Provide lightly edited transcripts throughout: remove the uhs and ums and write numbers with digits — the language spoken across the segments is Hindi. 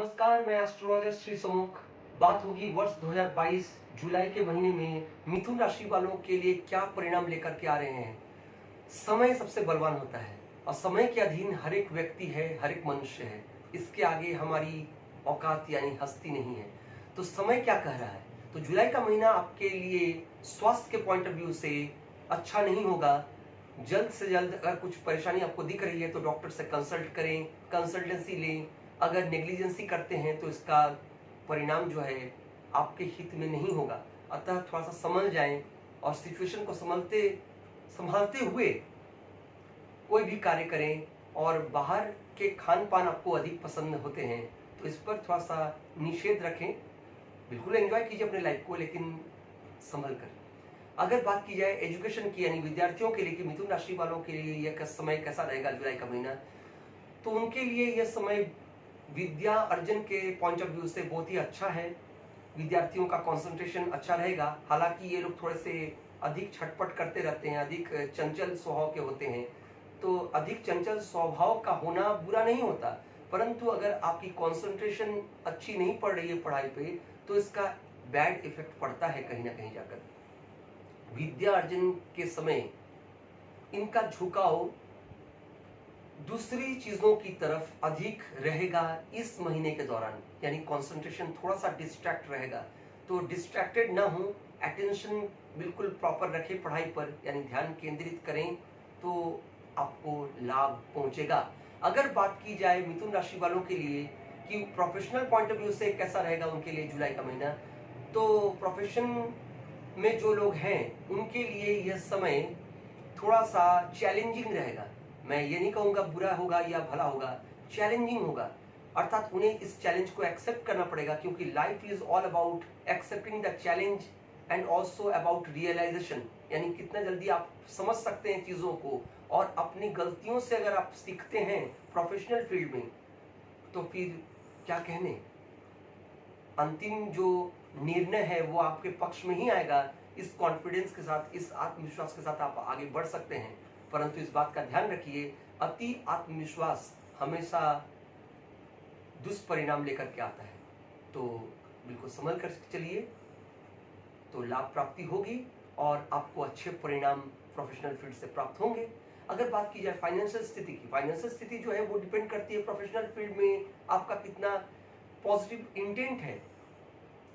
नमस्कार, मैं एस्ट्रोलॉजर श्री समूख। बात होगी वर्ष 2022 जुलाई के महीने में मिथुन राशि वालों के लिए क्या परिणाम लेकर के आ रहे हैं। समय सबसे बलवान होता है और समय के अधीन हर एक व्यक्ति है, हर एक मनुष्य है। इसके आगे हमारी औकात यानी हस्ती नहीं है। तो समय क्या कह रहा है? तो जुलाई का महीना आपके लिए स्वास्थ्य के पॉइंट ऑफ व्यू से अच्छा नहीं होगा। जल्द से जल्द अगर कुछ परेशानी आपको दिख रही है तो डॉक्टर से कंसल्ट करें, कंसल्टेंसी लें। अगर नेग्लिजेंसी करते हैं तो इसका परिणाम जो है आपके हित में नहीं होगा। अतः थोड़ा सा समझ जाएं और सिचुएशन को संभालते हुए कोई भी कार्य करें। और बाहर के खान पान आपको अधिक पसंद होते हैं तो इस पर थोड़ा सा निषेध रखें। बिल्कुल एंजॉय कीजिए अपने लाइफ को, लेकिन संभल कर। अगर बात की जाए एजुकेशन की यानी विद्यार्थियों के लिए कि मिथुन राशि वालों के लिए यह समय कैसा रहेगा जुलाई का महीना, तो उनके लिए यह समय विद्या अर्जन के पॉइंट ऑफ व्यू से बहुत ही अच्छा है। विद्यार्थियों का कंसंट्रेशन अच्छा रहेगा। हालांकि ये लोग थोड़े से अधिक छटपट करते रहते हैं, अधिक चंचल स्वभाव के होते हैं। तो अधिक चंचल स्वभाव का होना बुरा नहीं होता, परंतु अगर आपकी कंसंट्रेशन अच्छी नहीं पड़ रही है पढ़ाई पे तो इसका बैड इफेक्ट पड़ता है कहीं ना कहीं जाकर। विद्या अर्जन के समय इनका झुकाव दूसरी चीजों की तरफ अधिक रहेगा इस महीने के दौरान, यानी कंसंट्रेशन थोड़ा सा डिस्ट्रैक्ट रहेगा। तो डिस्ट्रैक्टेड ना हो, अटेंशन बिल्कुल प्रॉपर रखें पढ़ाई पर, यानी ध्यान केंद्रित करें तो आपको लाभ पहुंचेगा। अगर बात की जाए मिथुन राशि वालों के लिए कि प्रोफेशनल पॉइंट ऑफ व्यू से कैसा रहेगा उनके लिए जुलाई का महीना, तो प्रोफेशन में जो लोग हैं उनके लिए यह समय थोड़ा सा चैलेंजिंग रहेगा। मैं ये नहीं कहूंगा बुरा होगा या भला होगा, चैलेंजिंग होगा। अर्थात उन्हें इस चैलेंज को एक्सेप्ट करना पड़ेगा, क्योंकि life is all about accepting the challenge and also about realisation, यानी कितना जल्दी आप समझ सकते हैं चीजों को। और अपनी गलतियों से अगर आप सीखते हैं प्रोफेशनल फील्ड में तो फिर क्या कहने, अंतिम जो निर्णय है वो आपके पक्ष में ही आएगा। इस कॉन्फिडेंस के साथ, इस आत्मविश्वास के साथ आप आगे बढ़ सकते हैं। परंतु इस बात का ध्यान रखिए, अति आत्मविश्वास हमेशा दुष्परिणाम लेकर के आता है। तो बिल्कुल संभल कर चलिए तो लाभ प्राप्ति होगी और आपको अच्छे परिणाम प्रोफेशनल फील्ड से प्राप्त होंगे। अगर बात की जाए फाइनेंशियल स्थिति की, फाइनेंशियल स्थिति जो है वो डिपेंड करती है प्रोफेशनल फील्ड में आपका कितना पॉजिटिव इंटेंट है,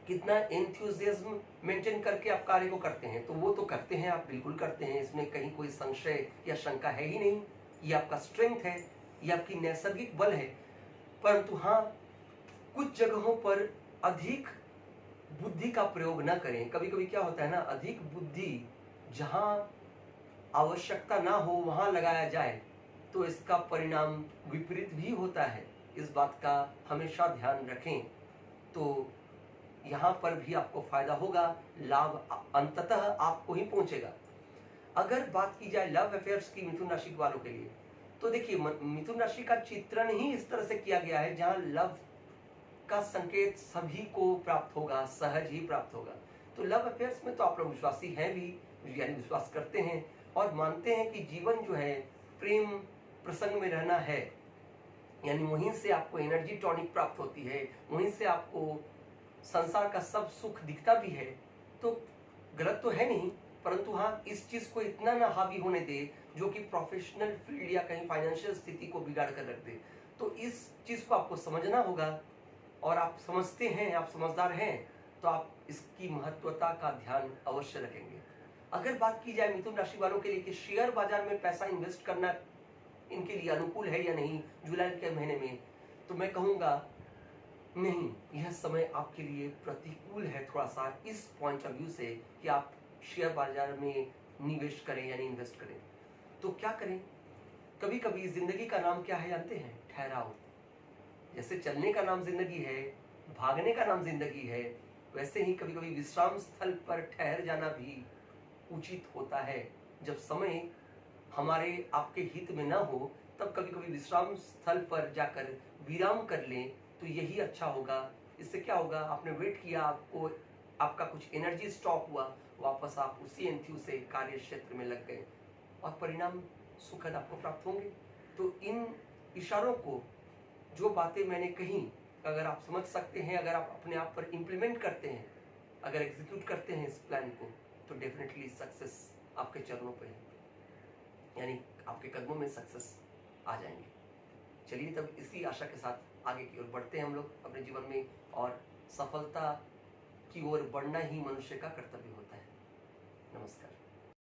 कितना एंथुसियाज्म मेंटेन करके आप कार्य को करते हैं। तो वो तो करते हैं, आप बिल्कुल करते हैं, इसमें कहीं कोई संशय या शंका है ही नहीं। ये आपका स्ट्रेंथ है, ये आपकी नैसर्गिक बल है। परंतु हाँ, कुछ जगहों पर अधिक बुद्धि का प्रयोग न करें। कभी कभी क्या होता है ना, अधिक बुद्धि जहां आवश्यकता ना हो वहां लगाया जाए तो इसका परिणाम विपरीत भी होता है। इस बात का हमेशा ध्यान रखें तो यहां पर भी आपको फायदा होगा, लाभ अंततः आपको ही पहुंचेगा। अगर बात की जाए लव अफेयर्स की मिथुन राशि वालों के लिए, तो देखिए मिथुन राशि का चित्रण ही इस तरह से किया गया है जहां लव का संकेत सभी को प्राप्त होगा, सहज ही प्राप्त होगा। तो लव अफेयर्स में तो आप लोग विश्वासी हैं भी, यानी विश्वास करते हैं और मानते हैं कि जीवन जो है प्रेम प्रसंग में रहना है, यानी वहीं से आपको एनर्जी टॉनिक प्राप्त होती है, वहीं से आपको संसार का सब सुख दिखता भी है। तो गलत तो है नहीं, परंतु हाँ, इस चीज को इतना ना हावी होने दे जो कि प्रोफेशनल फील्ड या कहीं फाइनेंशियल स्थिति को बिगाड़ कर रख दे। तो इस चीज को आपको समझना होगा और आप समझते हैं, आप समझदार हैं तो आप इसकी महत्वता का ध्यान अवश्य रखेंगे। अगर बात की जाए मिथुन राशि वालों के लिए कि शेयर बाजार में पैसा इन्वेस्ट करना इनके लिए अनुकूल है या नहीं जुलाई के महीने में, तो मैं कहूंगा नहीं, यह समय आपके लिए प्रतिकूल है थोड़ा सा इस पॉइंट ऑफ व्यू से कि आप शेयर बाजार में निवेश करें यानी इन्वेस्ट करें। तो क्या करें, कभी कभी जिंदगी का नाम क्या है जानते हैं? ठहराव। जैसे चलने का नाम जिंदगी है, भागने का नाम जिंदगी है, वैसे ही कभी कभी विश्राम स्थल पर ठहर जाना भी उचित होता है। जब समय हमारे आपके हित में ना हो तब कभी कभी विश्राम स्थल पर जाकर विराम कर लें तो यही अच्छा होगा। इससे क्या होगा, आपने वेट किया, आपको आपका कुछ एनर्जी स्टॉक हुआ, वापस आप उसी एंथ्यू से कार्य क्षेत्र में लग गए और परिणाम सुखद आपको प्राप्त होंगे। तो इन इशारों को, जो बातें मैंने कही, अगर आप समझ सकते हैं, अगर आप अपने आप पर इम्प्लीमेंट करते हैं, अगर एग्जीक्यूट करते हैं इस प्लान को, तो डेफिनेटली सक्सेस आपके चरणों पे है, यानी आपके कदमों में सक्सेस आ जाएंगे। चलिए तब इसी आशा के साथ आगे की ओर बढ़ते हैं हम लोग अपने जीवन में, और सफलता की ओर बढ़ना ही मनुष्य का कर्तव्य होता है। नमस्कार।